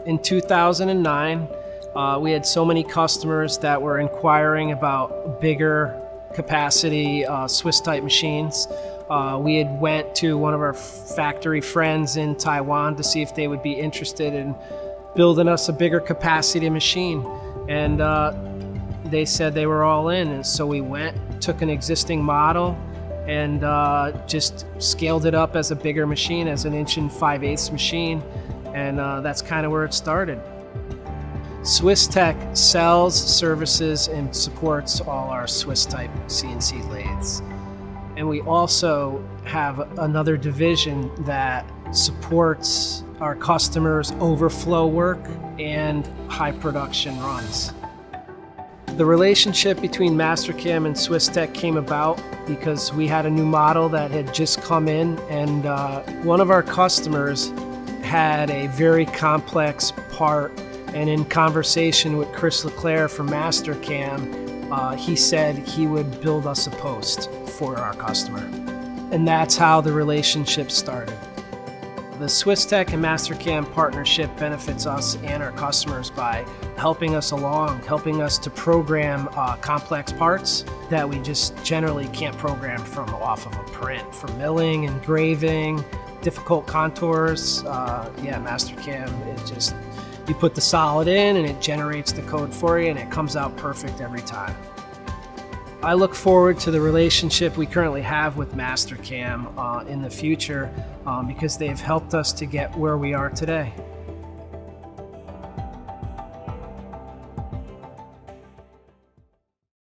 In 2009, we had so many customers that were inquiring about bigger capacity Swiss type machines. We had went to one of our factory friends in Taiwan to see if they would be interested in building us a bigger capacity machine. And they said they were all in. And so we went, took an existing model and just scaled it up as a bigger machine, as an 1.5" machine. And that's kind of where it started. Swistek sells, services, and supports all our Swiss type CNC lathes. And we also have another division that supports our customers' overflow work and high production runs. The relationship between Mastercam and Swistek came about because we had a new model that had just come in, and one of our customers had a very complex part, and in conversation with Chris Leclerc from Mastercam, he said he would build us a post for our customer. And that's how the relationship started. The Swistek and Mastercam partnership benefits us and our customers by helping us along, helping us to program complex parts that we just generally can't program from off of a print. For milling, engraving, difficult contours, Mastercam, you put the solid in and it generates the code for you and it comes out perfect every time. I look forward to the relationship we currently have with Mastercam in the future because they've helped us to get where we are today.